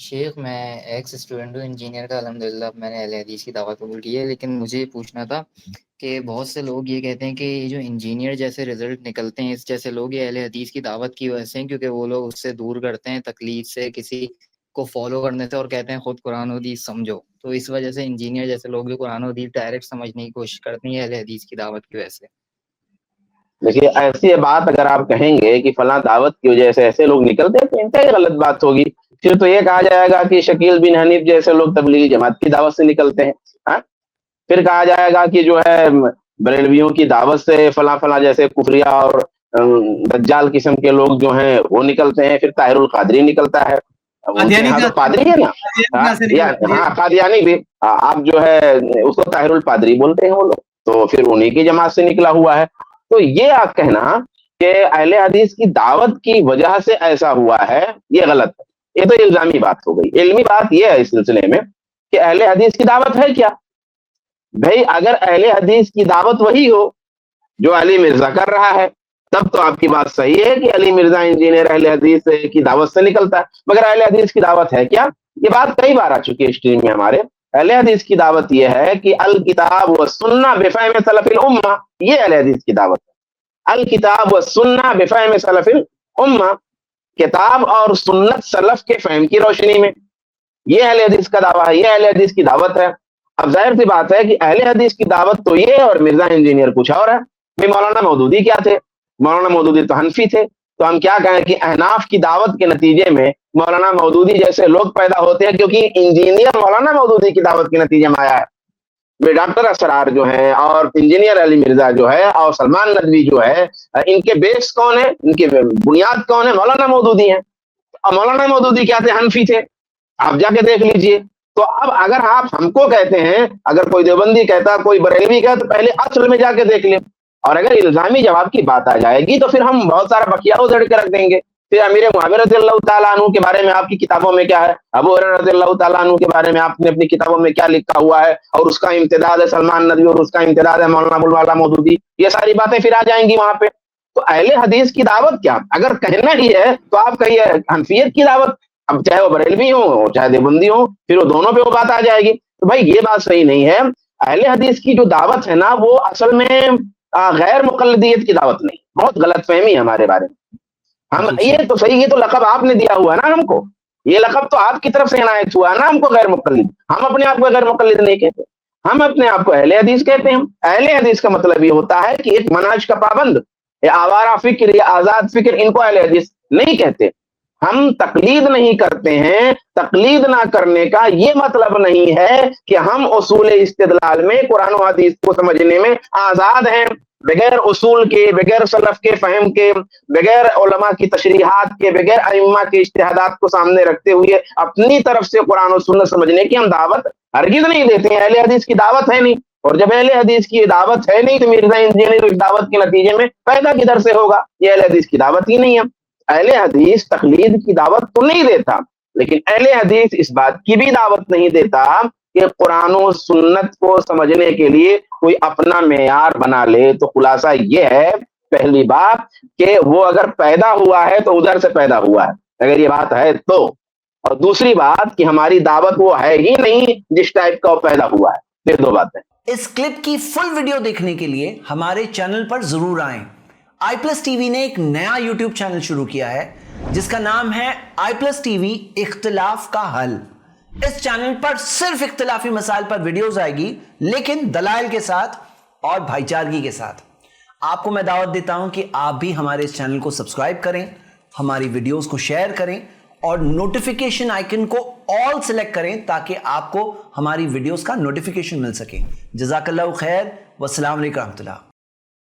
شیخ میں x student ہوں engineer کا، الحمدللہ میں نے اہل حدیث کی دعوت قبول کی ہے، لیکن مجھے یہ پوچھنا تھا کہ بہت سے لوگ یہ کہتے ہیں کہ یہ جو انجینئر جیسے رزلٹ نکلتے ہیں اس جیسے لوگ یہ اہل حدیث کی دعوت کی وجہ سے ہیں، کیونکہ وہ لوگ اس سے دور کرتے ہیں تقلید سے، کسی کو فالو کرنے سے، اور کہتے ہیں خود قرآن و حدیث سمجھو، تو اس وجہ سے انجینئر جیسے لوگ جو قرآن و حدیث ڈائریکٹ سمجھنے کی کوشش کرتے ہیں اہل حدیث کی دعوت کی وجہ سے۔ دیکھیے ایسی بات اگر آپ کہیں گے کہ فلاں دعوت کی وجہ سے ایسے لوگ نکلتے ہیں تو انتہائی غلط بات ہوگی. پھر تو یہ کہا جائے گا کہ شکیل بن حنیف جیسے لوگ تبلیغی جماعت کی دعوت سے نکلتے ہیں. ہاں پھر کہا جائے گا کہ جو ہے بریلویوں کی دعوت سے فلاں فلاں جیسے کفریہ اور دجال قسم کے لوگ جو ہیں وہ نکلتے ہیں. پھر طاہر القادری نکلتا ہے، ان کے قادیانی یہاں کا تو پادری ہے نا. قادیانی کہاں سے نکل ہاں قادیانی بھی آپ جو ہے اس کو طاہر القادری بولتے ہیں وہ لوگ، تو پھر انہی کی جماعت سے نکلا ہوا ہے. تو یہ آپ کہنا کہ اہل حدیث کی دعوت کی وجہ سے ایسا ہوا ہے یہ غلط ہے. یہ تو الزامی بات ہو گئی. علمی بات یہ ہے اس سلسلے میں کہ اہل حدیث کی دعوت ہے کیا. بھائی اگر اہل حدیث کی دعوت وہی ہو جو علی مرزا کر رہا ہے تب تو آپ کی بات صحیح ہے کہ علی مرزا انجینئر اہل حدیث کی دعوت سے نکلتا ہے. مگر اہل حدیث کی دعوت ہے کیا؟ یہ بات کئی بار آ چکی ہے اسٹریم میں ہمارے. اہل حدیث کی دعوت یہ ہے کہ الکتاب والسنہ بفہم سلف الامہ، یہ اہل حدیث کی دعوت ہے. الکتاب والسنہ بفہم سلف الامہ، کتاب اور سنت سلف کے فہم کی روشنی میں، یہ اہل حدیث کا دعویٰ ہے، یہ اہل حدیث کی دعوت ہے. اب ظاہر سی بات ہے کہ اہل حدیث کی دعوت تو یہ اور مرزا انجینئر کچھ اور ہے. مولانا مودودی کیا تھے؟ مولانا مودودی تو حنفی تھے. تو ہم کیا کہیں کہ احناف کی دعوت کے نتیجے میں مولانا مودودی جیسے لوگ پیدا ہوتے ہیں، کیونکہ انجینئر مولانا مودودی کی دعوت کے نتیجے میں آیا ہے. ڈاکٹر اسرار جو ہے اور انجینئر علی مرزا جو ہے اور سلمان ندوی جو ہے، ان کے بیس کون ہے، ان کے بنیاد کون ہے؟ مولانا مودودی ہیں. اور مولانا مودودی کیا تھے؟ حنفی تھے. آپ جا کے دیکھ لیجئے. تو اب اگر آپ ہم کو کہتے ہیں، اگر کوئی دیوبندی کہتا کوئی بریلوی کہتا تو پہلے اصل میں جا کے دیکھ لیں. اور اگر الزامی جواب کی بات آ جائے گی تو پھر ہم بہت سارا بقیہ ادھڑ کے رکھ دیں گے. پھر امیر معاویہ رضی اللہ تعالیٰ عنہ کے بارے میں آپ کی کتابوں میں کیا ہے، ابو ہریرہ رضی اللہ تعالیٰ عنہ کے بارے میں آپ نے اپنی کتابوں میں کیا لکھا ہوا ہے، اور اس کا امتداد ہے سلمان ندوی اور اس کا امتداد ہے مولانا ابوالعلا مودودی. یہ ساری باتیں پھر آ جائیں گی وہاں پہ. تو اہل حدیث کی دعوت کیا؟ اگر کہنا ہی ہے تو آپ کہیے حنفیت کی دعوت. اب چاہے وہ بریلوی ہو چاہے دیوبندی ہو، پھر وہ دونوں پہ وہ بات آ جائے گی. تو بھائی یہ بات صحیح نہیں ہے. اہل حدیث کی جو دعوت ہے نا وہ اصل میں غیر مقلدیت کی دعوت نہیں. بہت غلط فہمی ہے ہمارے بارے میں. ہم یہ تو صحیح، یہ تو لقب آپ نے دیا ہوا ہے نا ہم کو. یہ لقب تو آپ کی طرف سے عنایت ہوا ہے نا ہم کو غیر مقلد. ہم اپنے آپ کو غیر مقلد نہیں کہتے، ہم اپنے آپ کو اہل حدیث کہتے ہیں. اہل حدیث کا مطلب یہ ہوتا ہے کہ ایک منہج کا پابند یا آوارہ فکر یا آزاد فکر، ان کو اہل حدیث نہیں کہتے. ہم تقلید نہیں کرتے ہیں. تقلید نہ کرنے کا یہ مطلب نہیں ہے کہ ہم اصول استدلال میں قرآن و حدیث کو سمجھنے میں آزاد ہیں. بغیر اصول کے، بغیر سلف کے فہم کے، بغیر علماء کی تشریحات کے، بغیر ائمہ کے اجتہادات کو سامنے رکھتے ہوئے اپنی طرف سے قرآن و سنت سمجھنے کی ہم دعوت ہرگز نہیں دیتے ہیں. اہل حدیث کی دعوت ہے نہیں، اور جب اہل حدیث کی دعوت ہے نہیں تو مرزا انجینئر اس دعوت کے نتیجے میں پیدا کدھر سے ہوگا؟ یہ اہل حدیث کی دعوت ہی نہیں ہے. اہل حدیث تقلید کی دعوت تو نہیں دیتا، لیکن اہل حدیث اس بات کی بھی دعوت نہیں دیتا کہ قرآن و سنت کو سمجھنے کے لیے کوئی اپنا معیار بنا لے. تو خلاصہ یہ ہے پہلی بات کہ وہ اگر پیدا ہوا ہے تو ادھر سے پیدا ہوا ہے، اگر یہ بات ہے تو. اور دوسری بات کہ ہماری دعوت وہ ہے ہی نہیں جس ٹائپ کا وہ پیدا ہوا ہے. پھر دو باتیں. اس کلپ کی فل ویڈیو دیکھنے کے لیے ہمارے چینل پر ضرور آئیں. آئی پلس ٹی وی نے ایک نیا یوٹیوب چینل شروع کیا ہے جس کا نام ہے آئی پلس ٹی وی اختلاف کا حل. اس چینل پر صرف اختلافی مسائل پر ویڈیوز آئے گی، لیکن دلائل کے ساتھ اور بھائی چارگی کے ساتھ. آپ کو میں دعوت دیتا ہوں کہ آپ بھی ہمارے اس چینل کو سبسکرائب کریں، ہماری ویڈیوز کو شیئر کریں اور نوٹیفیکیشن آئیکن کو آل سلیکٹ کریں تاکہ آپ کو ہماری ویڈیوز کا نوٹیفیکیشن مل سکے. جزاک اللہ خیر، والسلام علیکم ورحمۃ اللہ.